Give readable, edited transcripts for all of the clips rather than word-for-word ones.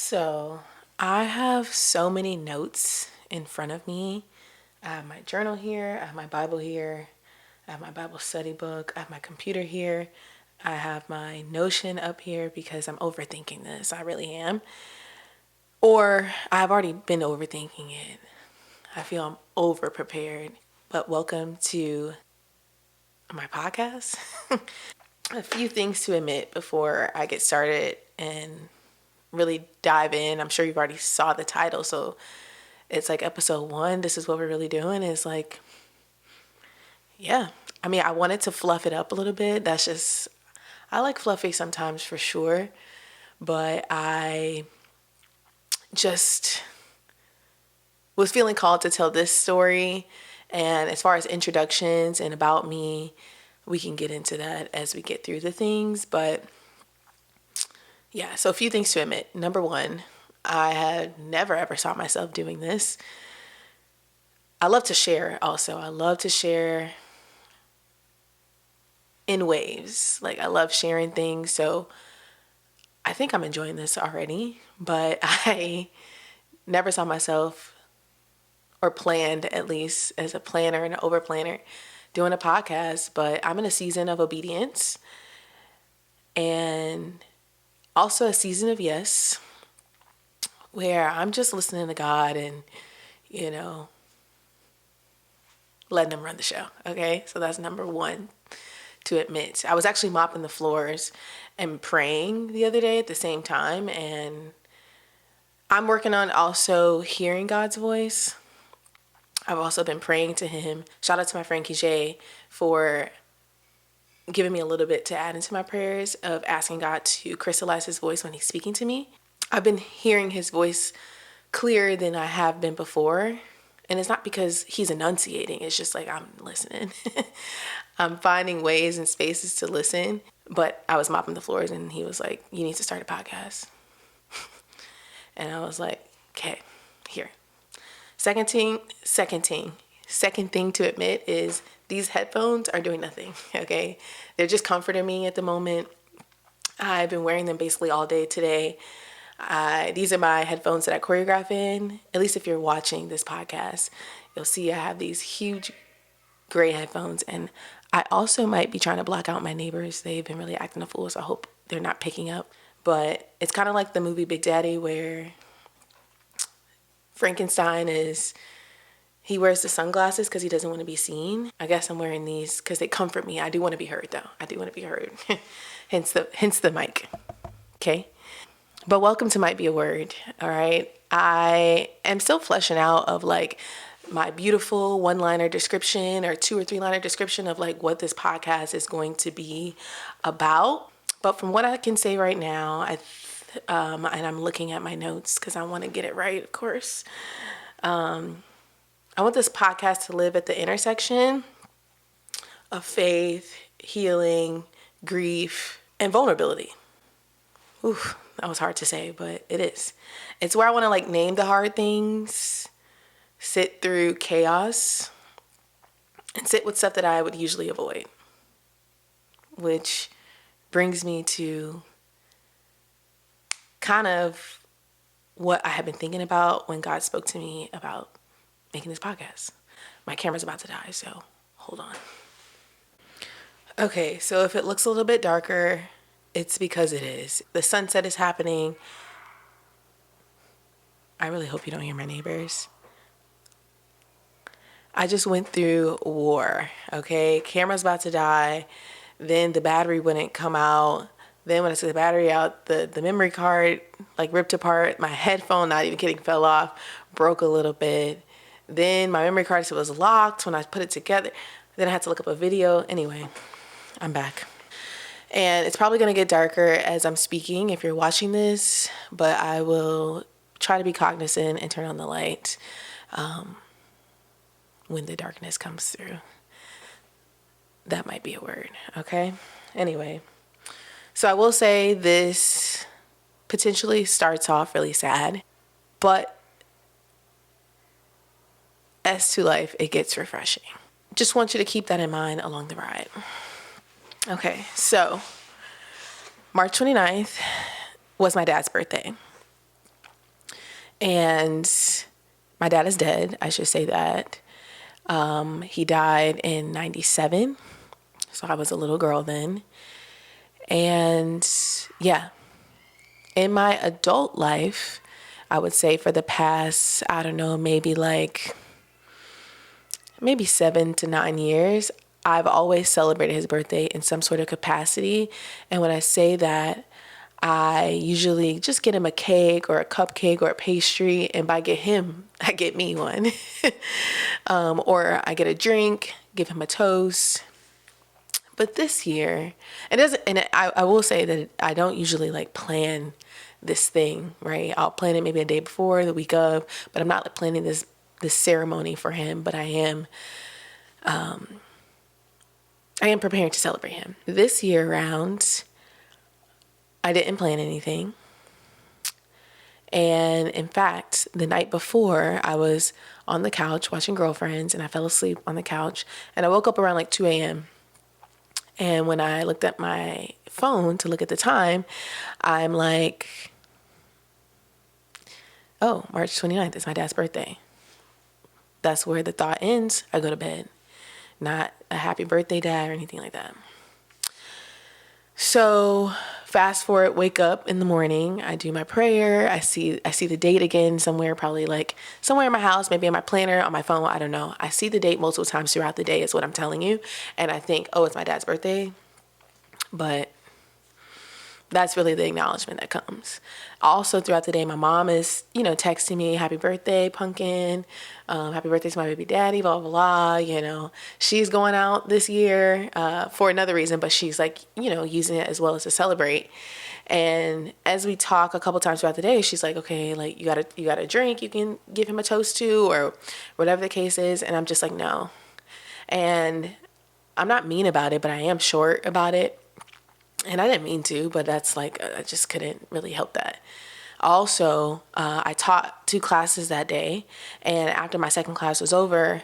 So I have so many notes in front of me. I have my journal here, I have my Bible here, I have my Bible study book, I have my computer here, I have my Notion up here because I'm overthinking this. I really am. Or I've already been overthinking it. I feel I'm over prepared. But welcome to my podcast. A few things to admit before I get started and really dive in. I'm sure you've already saw the title, so it's like episode 1. This is what we're really doing. Is like, yeah. I mean, I wanted to fluff it up a little bit. That's just, I like fluffy sometimes for sure, but I just was feeling called to tell this story. And as far as introductions and about me, we can get into that as we get through the things. But yeah, so a few things to admit. Number one, I had never ever saw myself doing this. I love to share also. I love to share in waves. Like I love sharing things. So I think I'm enjoying this already, but I never saw myself or planned, at least as a planner and an over planner, doing a podcast. But I'm in a season of obedience and also a season of yes, where I'm just listening to God and, letting him run the show. Okay. So that's number one to admit. I was actually mopping the floors and praying the other day at the same time. And I'm working on also hearing God's voice. I've also been praying to him. Shout out to my friend Kijay for giving me a little bit to add into my prayers of asking God to crystallize his voice when he's speaking to me. I've been hearing his voice clearer than I have been before. And it's not because he's enunciating. It's just like I'm listening. I'm finding ways and spaces to listen. But I was mopping the floors and he was like, you need to start a podcast. And I was like, okay, here. Second thing to admit is these headphones are doing nothing, okay? They're just comforting me at the moment. I've been wearing them basically all day today. These are my headphones that I choreograph in. At least if you're watching this podcast, you'll see I have these huge gray headphones. And I also might be trying to block out my neighbors. They've been really acting a fool, so I hope they're not picking up. But it's kind of like the movie Big Daddy where Frankenstein he wears the sunglasses because he doesn't want to be seen. I guess I'm wearing these because they comfort me. I do want to be heard, though. I do want to be heard. hence the mic. Okay? But welcome to Might Be a Word, all right? I am still fleshing out of like my beautiful one-liner description or 2 or 3-liner description of like what this podcast is going to be about. But from what I can say right now, and I'm looking at my notes because I want to get it right, of course. I want this podcast to live at the intersection of faith, healing, grief, and vulnerability. Oof, that was hard to say, but it is. It's where I want to like name the hard things, sit through chaos, and sit with stuff that I would usually avoid. Which brings me to kind of what I have been thinking about when God spoke to me about making this podcast. My camera's about to die, so hold on. Okay, so if it looks a little bit darker, it's because it is. The sunset is happening. I really hope you don't hear my neighbors. I just went through war, okay? Camera's about to die. Then the battery wouldn't come out. Then when I took the battery out, the memory card like ripped apart. My headphone, not even kidding, fell off, broke a little bit. Then my memory card was locked when I put it together. Then I had to look up a video. Anyway, I'm back. And it's probably going to get darker as I'm speaking if you're watching this, but I will try to be cognizant and turn on the light when the darkness comes through. That might be a word, okay? Anyway, so I will say this potentially starts off really sad, but as to life, it gets refreshing. Just want you to keep that in mind along the ride. Okay, so March 29th was my dad's birthday. And my dad is dead, I should say that. He died in 97, so I was a little girl then. And yeah, in my adult life, I would say for the past, I don't know, maybe 7 to 9 years, I've always celebrated his birthday in some sort of capacity. And when I say that, I usually just get him a cake or a cupcake or a pastry. And by get him, I get me one. Or I get a drink, give him a toast. But this year, I will say that I don't usually like plan this thing, right? I'll plan it maybe a day before, the week of, but I'm not like planning this ceremony for him, but I am preparing to celebrate him. This year around, I didn't plan anything. And in fact, the night before, I was on the couch watching Girlfriends, and I fell asleep on the couch, and I woke up around like 2 a.m. And when I looked at my phone to look at the time, I'm like, oh, March 29th is my dad's birthday. That's where the thought ends. I go to bed. Not a happy birthday, Dad, or anything like that. So fast forward, wake up in the morning. I do my prayer. I see the date again somewhere, probably like somewhere in my house, maybe in my planner, on my phone. I don't know. I see the date multiple times throughout the day is what I'm telling you. And I think, oh, it's my dad's birthday. But that's really the acknowledgement that comes. Also throughout the day, my mom is, texting me, happy birthday, pumpkin. Happy birthday to my baby daddy, blah, blah, blah. She's going out this year for another reason, but she's like, using it as well as to celebrate. And as we talk a couple times throughout the day, she's like, okay, like you got a drink you can give him a toast to, or whatever the case is. And I'm just like, no. And I'm not mean about it, but I am short about it. And I didn't mean to, but that's like, I just couldn't really help that. Also, I taught 2 classes that day. And after my second class was over,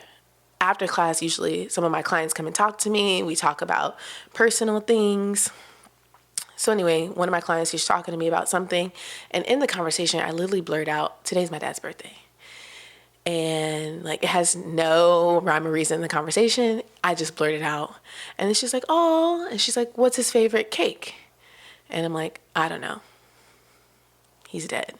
after class, usually some of my clients come and talk to me. We talk about personal things. So anyway, one of my clients, he's talking to me about something. And in the conversation, I literally blurred out, today's my dad's birthday. And like, it has no rhyme or reason in the conversation. I just blurted out. And then she's like, oh, and she's like, what's his favorite cake? And I'm like, I don't know. He's dead.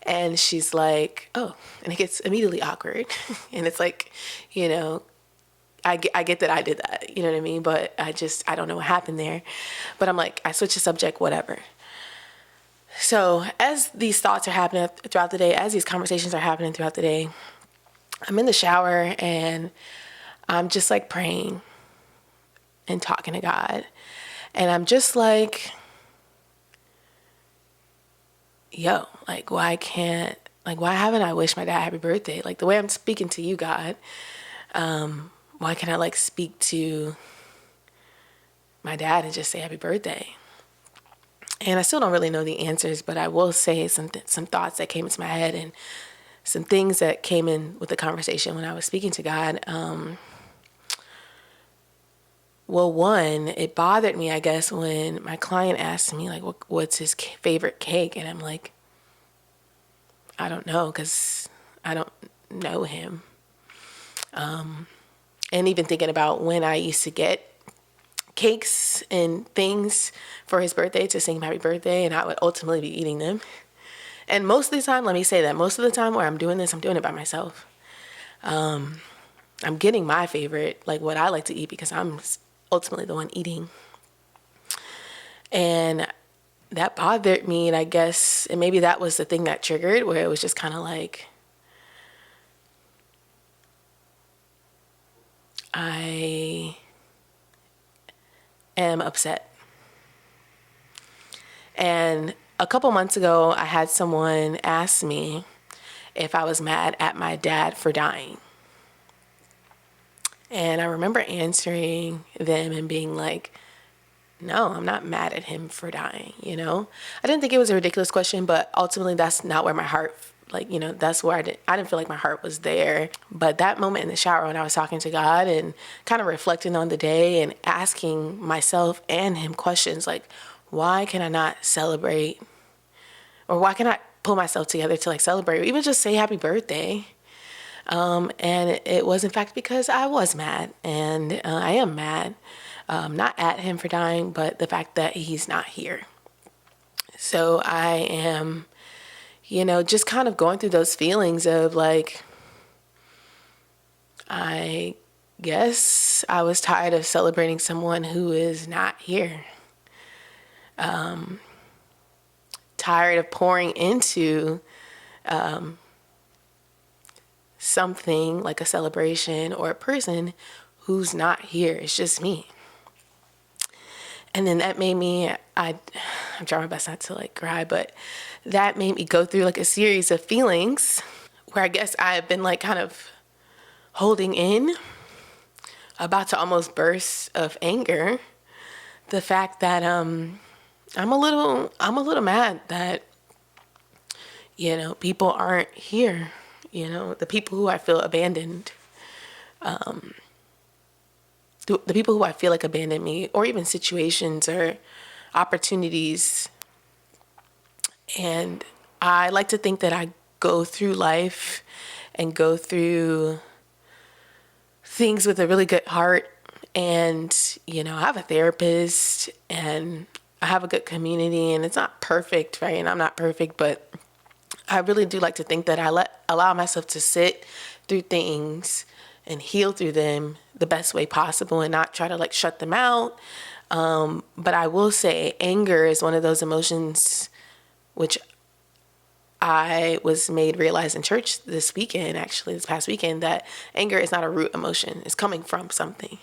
And she's like, oh, and it gets immediately awkward. And it's like, I get that I did that, you know what I mean? But I don't know what happened there. But I'm like, I switched the subject, whatever. So as these thoughts are happening throughout the day, as these conversations are happening throughout the day, I'm in the shower and I'm just like praying and talking to God. And I'm just like, yo, like, why haven't I wished my dad happy birthday? Like the way I'm speaking to you, God, why can't I like speak to my dad and just say happy birthday? And I still don't really know the answers, but I will say some thoughts that came into my head and some things that came in with the conversation when I was speaking to God. Well, one, it bothered me, I guess, when my client asked me, like, what's his favorite cake? And I'm like, I don't know, because I don't know him. And even thinking about when I used to get cakes and things for his birthday to sing him happy birthday, and I would ultimately be eating them. And most of the time, let me say that, most of the time where I'm doing this, I'm doing it by myself. I'm getting my favorite, like what I like to eat, because I'm ultimately the one eating. And that bothered me, and I guess, and maybe that was the thing that triggered, where it was just kind of like, I am upset. And a couple months ago, I had someone ask me if I was mad at my dad for dying. And I remember answering them and being like, no, I'm not mad at him for dying, I didn't think it was a ridiculous question, but ultimately that's not where my heart, that's where I didn't feel like my heart was there. But that moment in the shower when I was talking to God and kind of reflecting on the day and asking myself and him questions like, why can I not celebrate, or why can I pull myself together to like celebrate or even just say happy birthday. And it was in fact because I was mad, and I am mad, not at him for dying, but the fact that he's not here. So I am, just kind of going through those feelings of like, I guess I was tired of celebrating someone who is not here. Tired of pouring into something like a celebration or a person who's not here. It's just me. And then that made me, I'm trying my best not to like cry, but that made me go through like a series of feelings where I guess I've been like kind of holding in, about to almost burst of anger. The fact that I'm a little mad that people aren't here. The people who I feel abandoned, the people who I feel like abandoned me, or even situations or opportunities. And I like to think that I go through life and go through things with a really good heart. And, I have a therapist and I have a good community, and it's not perfect, right? And I'm not perfect, but I really do like to think that I allow myself to sit through things and heal through them the best way possible and not try to like shut them out. But I will say anger is one of those emotions which I was made realize in church this past weekend, that anger is not a root emotion. It's coming from something.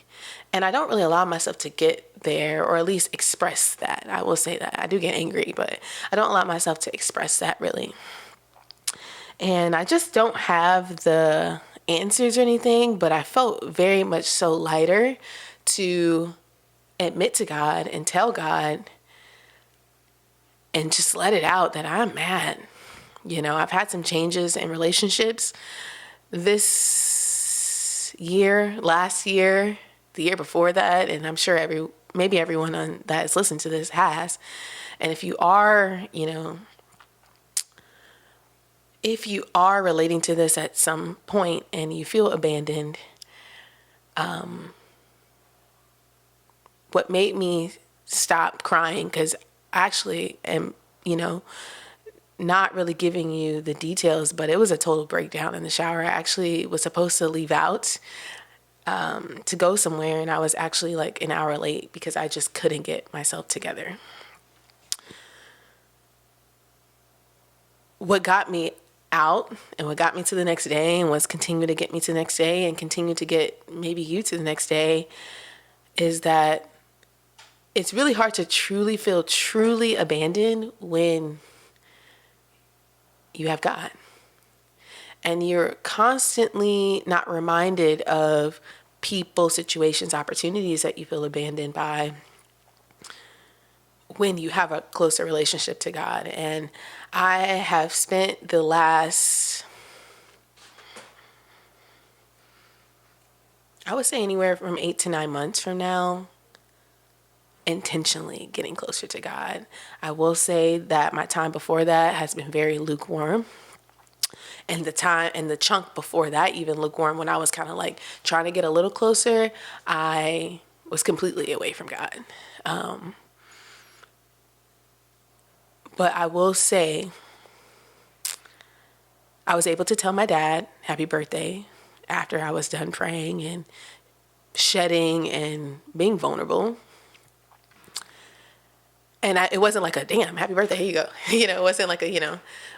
And I don't really allow myself to get there, or at least express that. I will say that. I do get angry, but I don't allow myself to express that really. And I just don't have the answers or anything, but I felt very much so lighter to admit to God and tell God and just let it out that I'm mad. I've had some changes in relationships this year, last year, the year before that, and I'm sure maybe everyone that has listened to this has. And if you are relating to this at some point and you feel abandoned, what made me stop crying, because I actually am, not really giving you the details, but it was a total breakdown in the shower. I actually was supposed to leave out to go somewhere, and I was actually like an hour late because I just couldn't get myself together. What got me out and what got me to the next day, and what's continued to get me to the next day and continue to get maybe you to the next day, is that it's really hard to feel truly abandoned when you have God. And you're constantly not reminded of people, situations, opportunities that you feel abandoned by when you have a closer relationship to God. And I have spent the last, I would say anywhere from 8 to 9 months from now, intentionally getting closer to God. I will say that my time before that has been very lukewarm. And the chunk before that, even lukewarm, when I was kind of like trying to get a little closer, I was completely away from God. But I will say, I was able to tell my dad happy birthday after I was done praying and shedding and being vulnerable. And it wasn't like a damn happy birthday, here you go. It wasn't like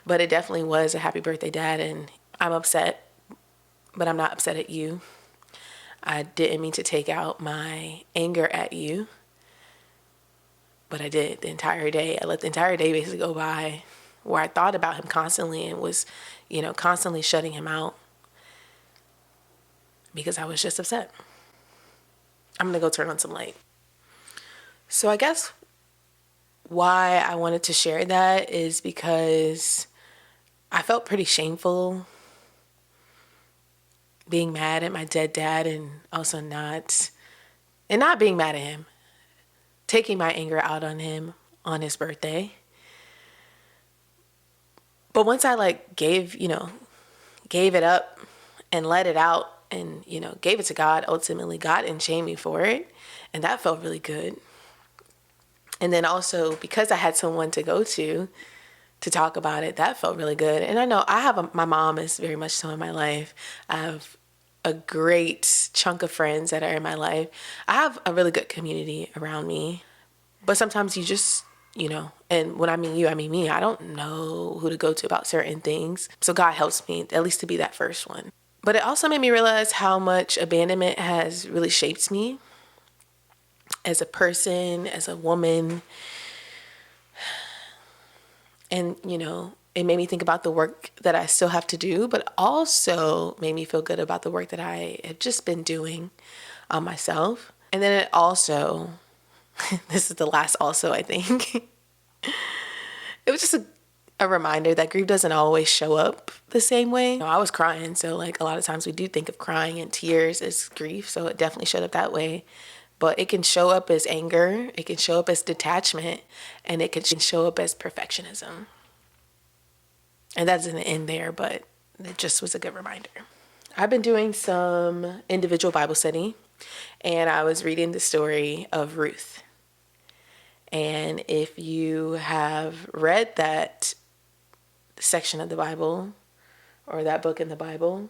but it definitely was a happy birthday, Dad. And I'm upset, but I'm not upset at you. I didn't mean to take out my anger at you, but I did the entire day. I let the entire day basically go by where I thought about him constantly and was, constantly shutting him out because I was just upset. I'm going to go turn on some light. So I guess why I wanted to share that is because I felt pretty shameful being mad at my dead dad, and also not being mad at him, taking my anger out on him on his birthday. But once I like gave it up and let it out and, gave it to God, ultimately, God didn't shame me for it. And that felt really good. And then also because I had someone to go to talk about it, that felt really good. And I know my mom is very much so in my life. I have a great chunk of friends that are in my life. I have a really good community around me. But sometimes you just, and when I mean you, I mean me, I don't know who to go to about certain things. So God helps me, at least to be that first one. But it also made me realize how much abandonment has really shaped me as a person, as a woman. And, it made me think about the work that I still have to do, but also made me feel good about the work that I have just been doing on myself. And then it also, this is the last also, I think, it was just a reminder that grief doesn't always show up the same way. I was crying, so like a lot of times we do think of crying and tears as grief, so it definitely showed up that way. But it can show up as anger, it can show up as detachment, and it can show up as perfectionism. And that doesn't end there, but it just was a good reminder. I've been doing some individual Bible study, and I was reading the story of Ruth. And if you have read that section of the Bible or that book in the Bible,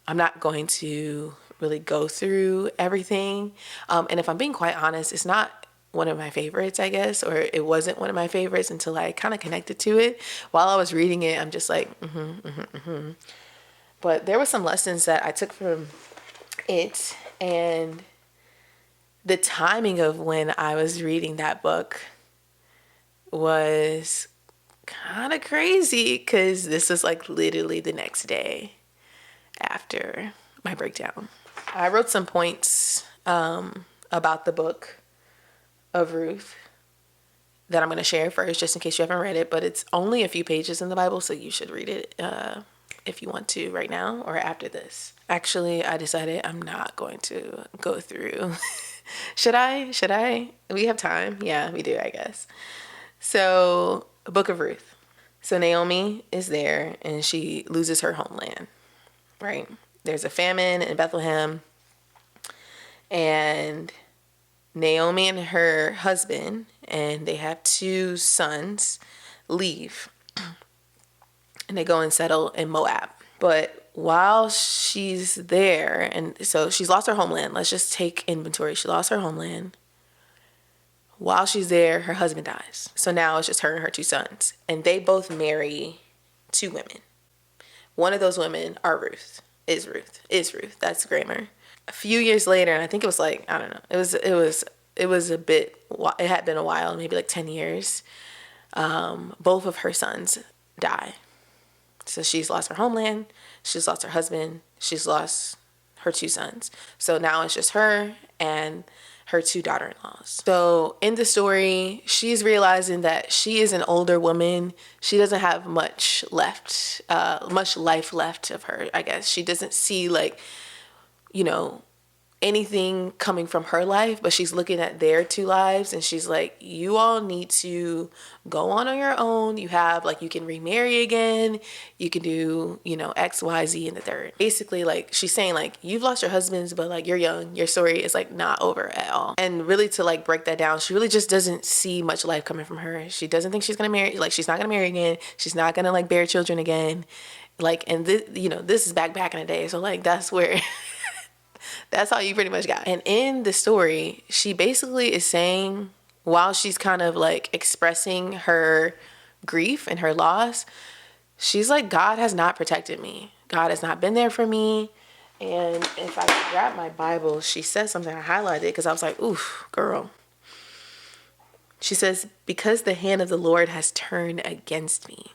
I'm not going to really go through everything. And if I'm being quite honest, it's not one of my favorites, I guess, or it wasn't one of my favorites until I kind of connected to it. While I was reading it, I'm just like, But there were some lessons that I took from it, and the timing of when I was reading that book was kind of crazy because this was like literally the next day after my breakdown. I wrote some points about the book of Ruth that I'm going to share first, just in case you haven't read it, but it's only a few pages in the Bible, so you should read it if you want to right now or after this. Actually, I decided I'm not going to go through. Should I? We have time. Yeah, we do, I guess. So, Book of Ruth. So Naomi is there and she loses her homeland, right? There's a famine in Bethlehem, and Naomi and her husband, and they have 2 sons, leave. And they go and settle in Moab. But while she's there, and so she's lost her homeland. Let's just take inventory. She lost her homeland. While she's there, her husband dies. So now it's just her and her 2 sons. And they both marry 2 women. One of those women is Ruth. That's grammar. A few years later, and I think it was like, I don't know. It was a bit, it had been a while, maybe like 10 years. Both of her sons die. So she's lost her homeland, she's lost her husband, she's lost her 2 sons. So now it's just her and her 2 daughter-in-laws. So in the story, she's realizing that she is an older woman. She doesn't have much life left of her, I guess. She doesn't see anything coming from her life, but she's looking at their 2 lives and she's like, you all need to go on your own. You have you can remarry again. You can do, X, Y, Z and the third. Basically, she's saying you've lost your husbands, but you're young. Your story is not over at all. And really to break that down, she really just doesn't see much life coming from her. She doesn't think she's going to marry. She's not going to marry again. She's not going to bear children again. And this is back in the day. So that's where that's all you pretty much got. And in the story, she basically is saying, while she's kind of expressing her grief and her loss, she's like, God has not protected me. God has not been there for me. And if I could grab my Bible, she says something, I highlighted it because I was like, oof, girl. She says, because the hand of the Lord has turned against me.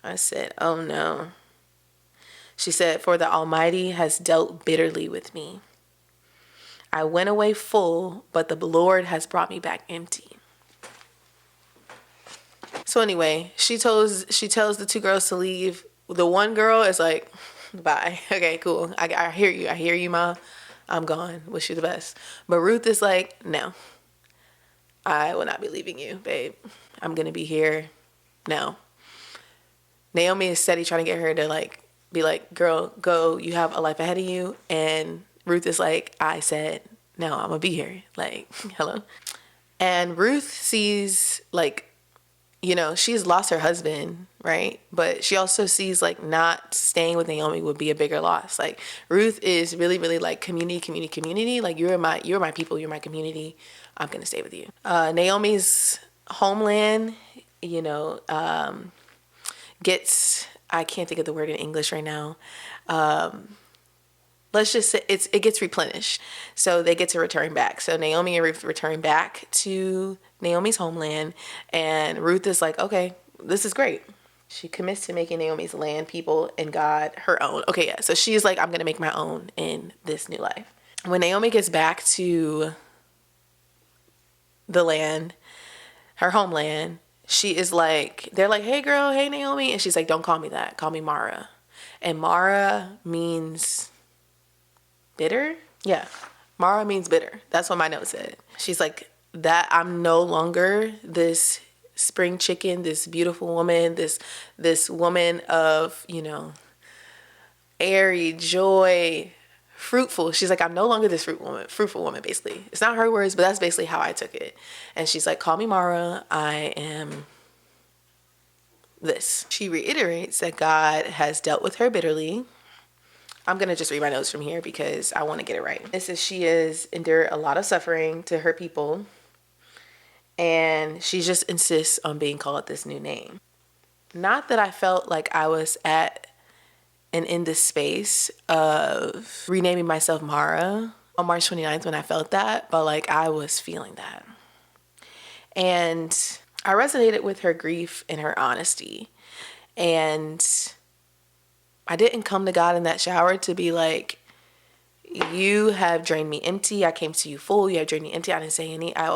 I said, oh no. She said, for the Almighty has dealt bitterly with me. I went away full, but the Lord has brought me back empty. So anyway, she tells the 2 girls to leave. The one girl is like, bye. Okay, cool. I hear you. I hear you, Ma. I'm gone. Wish you the best. But Ruth is like, no, I will not be leaving you, babe. I'm going to be here. No. Naomi is steady trying to get her to like be like, girl, go, you have a life ahead of you. And Ruth is like, I said, no, I'm gonna be here. Like, hello. And Ruth sees like, you know, she's lost her husband, right? But she also sees like not staying with Naomi would be a bigger loss. Like Ruth is really, really like community. Like you're my people, you're my community. I'm gonna stay with you. Naomi's homeland, you know, gets, I can't think of the word in English right now. Let's just say it gets replenished. So they get to return back. So Naomi and Ruth return back to Naomi's homeland. And Ruth is like, okay, this is great. She commits to making Naomi's land, people, and God her own. Okay, yeah. So she's like, I'm going to make my own in this new life. When Naomi gets back to the land, her homeland, she is like, they're like, hey girl, hey Naomi. And she's like, don't call me that. Call me Mara. And Mara means bitter? Yeah. Mara means bitter. That's what my note said. She's like, that I'm no longer this spring chicken, this beautiful woman, this woman of, you know, airy, joy, fruitful. She's like, I'm no longer this fruitful woman, basically. It's not her words, but that's basically how I took it. And she's like, call me Mara. I am this. She reiterates that God has dealt with her bitterly. I'm going to just read my notes from here because I want to get it right. It says she has endured a lot of suffering to her people, and she just insists on being called this new name. Not that I felt like I was at and in this space of renaming myself Mara on March 29th when I felt that, but like I was feeling that. And I resonated with her grief and her honesty. And I didn't come to God in that shower to be like, you have drained me empty. I came to you full. You have drained me empty. I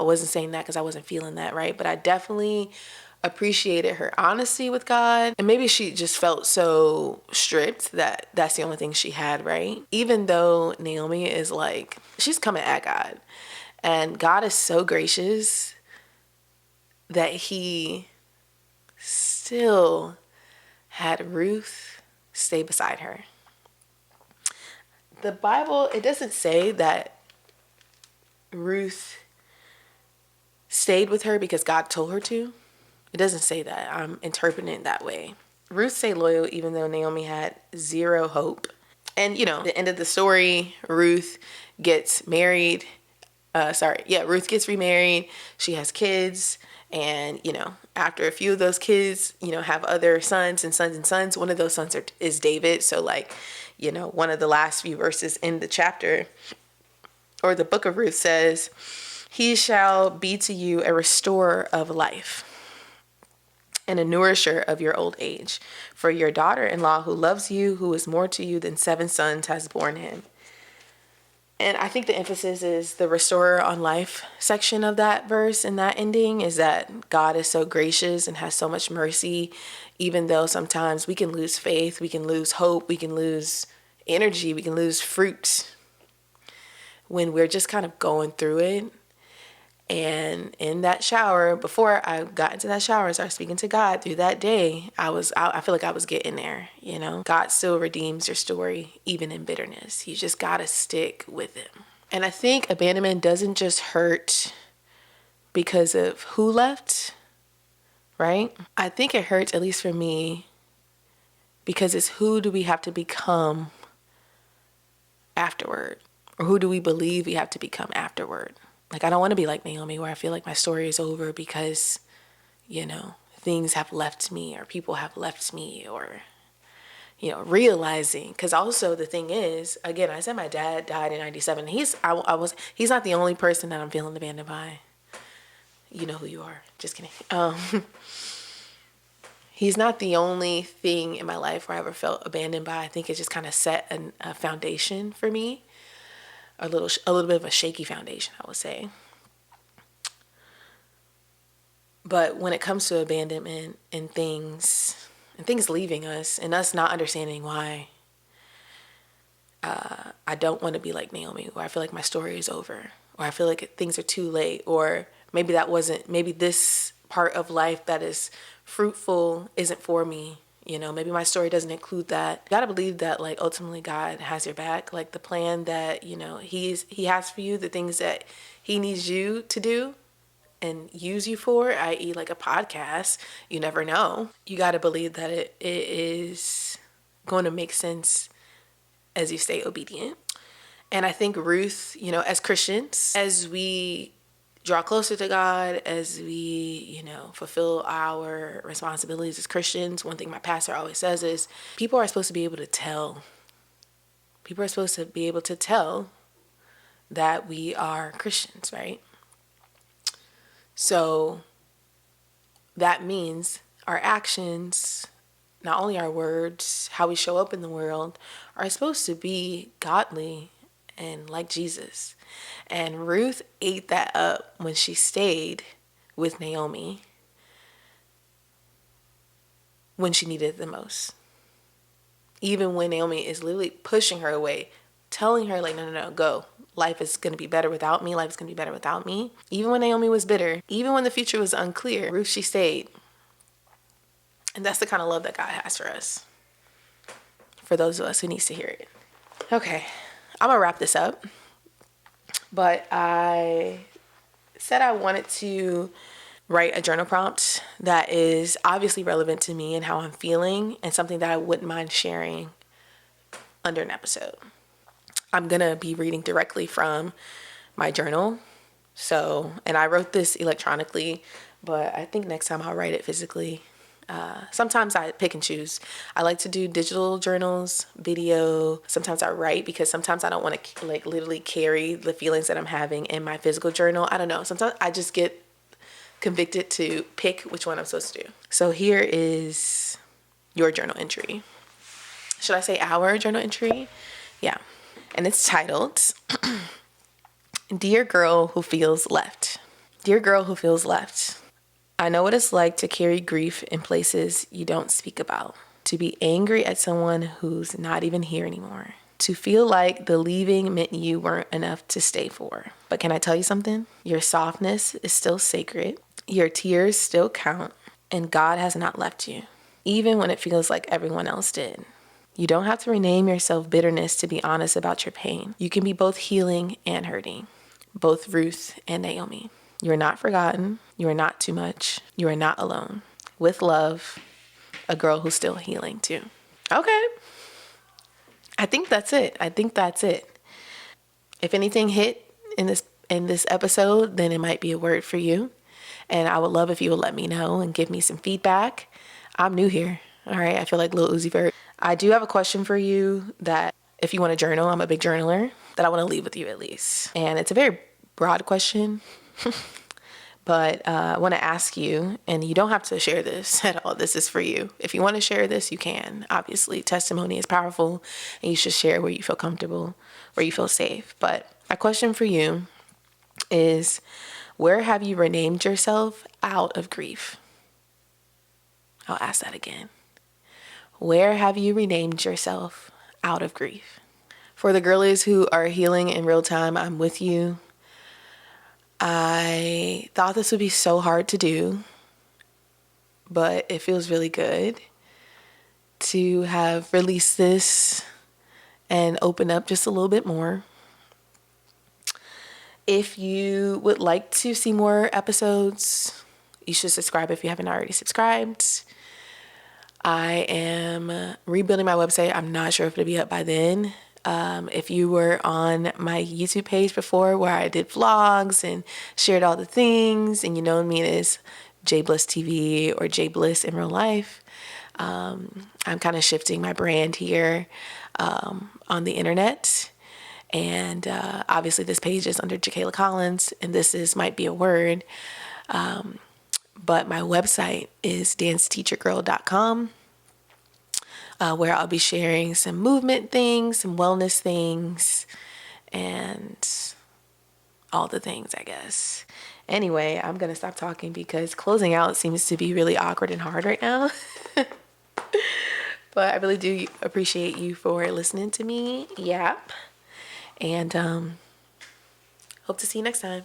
wasn't saying that because I wasn't feeling that, right? But I definitely appreciated her honesty with God. And maybe she just felt so stripped that that's the only thing she had, right? Even though Naomi is like, she's coming at God. And God is so gracious that he still had Ruth stay beside her. The Bible, it doesn't say that Ruth stayed with her because God told her to. It doesn't say that. I'm interpreting it that way. Ruth stayed loyal even though Naomi had zero hope. And, you know, the end of the story, Ruth gets married. Ruth gets remarried. She has kids. And, you know, after a few of those kids, you know, have other sons and sons and sons. One of those sons is David. So, like, you know, one of the last few verses in the chapter or the book of Ruth says, he shall be to you a restorer of life and a nourisher of your old age. For your daughter-in-law who loves you, who is more to you than 7 sons, has borne him. And I think the emphasis is the restorer on life section of that verse and that ending is that God is so gracious and has so much mercy, even though sometimes we can lose faith, we can lose hope, we can lose energy, we can lose fruit when we're just kind of going through it. And in that shower, before I got into that shower and started speaking to God through that day, I feel like I was getting there, you know. God still redeems your story, even in bitterness. You just got to stick with him. And I think abandonment doesn't just hurt because of who left, right? I think it hurts, at least for me, because it's who do we have to become afterward? Or who do we believe we have to become afterward? Like, I don't want to be like Naomi where I feel like my story is over because, you know, things have left me or people have left me or, you know, realizing. Because also the thing is, again, I said my dad died in 97. He's not the only person that I'm feeling abandoned by. You know who you are. Just kidding. He's not the only thing in my life where I ever felt abandoned by. I think it just kind of set a foundation for me. A little bit of a shaky foundation, I would say. But when it comes to abandonment and things leaving us and us not understanding why, I don't want to be like Naomi, where I feel like my story is over, or I feel like things are too late, or maybe this part of life that is fruitful isn't for me. You know, maybe my story doesn't include that. You gotta believe that, like, ultimately God has your back. Like, the plan that, you know, he has for you, the things that he needs you to do and use you for, i.e. like a podcast, you never know. You gotta believe that it is going to make sense as you stay obedient. And I think Ruth, you know, as Christians, as we draw closer to God, as we, you know, fulfill our responsibilities as Christians, one thing my pastor always says is people are supposed to be able to tell. People are supposed to be able to tell that we are Christians, right? So that means our actions, not only our words, how we show up in the world, are supposed to be godly and like Jesus. And Ruth ate that up when she stayed with Naomi when she needed it the most. Even when Naomi is literally pushing her away, telling her, like, no, go. Life is going to be better without me. Life is going to be better without me. Even when Naomi was bitter, even when the future was unclear, Ruth, she stayed. And that's the kind of love that God has for us. For those of us who needs to hear it. Okay, I'm going to wrap this up. But I said I wanted to write a journal prompt that is obviously relevant to me and how I'm feeling, and something that I wouldn't mind sharing under an episode. I'm going to be reading directly from my journal. So, and I wrote this electronically, but I think next time I'll write it physically. Sometimes I pick and choose. I like to do digital journals, video. Sometimes I write because sometimes I don't want to like literally carry the feelings that I'm having in my physical journal. I don't know. Sometimes I just get convicted to pick which one I'm supposed to do. So here is your journal entry. Should I say our journal entry? Yeah. And it's titled, Dear Girl Who Feels Left. Dear Girl Who Feels Left. I know what it's like to carry grief in places you don't speak about. To be angry at someone who's not even here anymore. To feel like the leaving meant you weren't enough to stay for. But can I tell you something? Your softness is still sacred. Your tears still count. And God has not left you. Even when it feels like everyone else did. You don't have to rename yourself bitterness to be honest about your pain. You can be both healing and hurting. Both Ruth and Naomi. You are not forgotten. You are not too much. You are not alone. With love, a girl who's still healing too. Okay. I think that's it. If anything hit in this episode, then it might be a word for you. And I would love if you would let me know and give me some feedback. I'm new here. All right. I feel like Lil Uzi Vert. I do have a question for you that if you want to journal, I'm a big journaler, that I want to leave with you at least. And it's a very broad question. But I want to ask you, and you don't have to share this at all. This is for you. If you want to share this, you can. Obviously, testimony is powerful, and you should share where you feel comfortable, where you feel safe. But my question for you is, where have you renamed yourself out of grief? I'll ask that again. Where have you renamed yourself out of grief? For the girlies who are healing in real time, I'm with you. I thought this would be so hard to do, but it feels really good to have released this and open up just a little bit more. If you would like to see more episodes, you should subscribe if you haven't already subscribed. I am rebuilding my website. I'm not sure if it'll be up by then. If you were on my YouTube page before where I did vlogs and shared all the things, and you know me as J Bliss TV or J Bliss in real life, I'm kind of shifting my brand here on the internet. And obviously this page is under Jakala Collins, and might be a word. But my website is danceteachergirl.com. Where I'll be sharing some movement things, some wellness things, and all the things, I guess. Anyway, I'm going to stop talking because closing out seems to be really awkward and hard right now. But I really do appreciate you for listening to me. Yep. And hope to see you next time.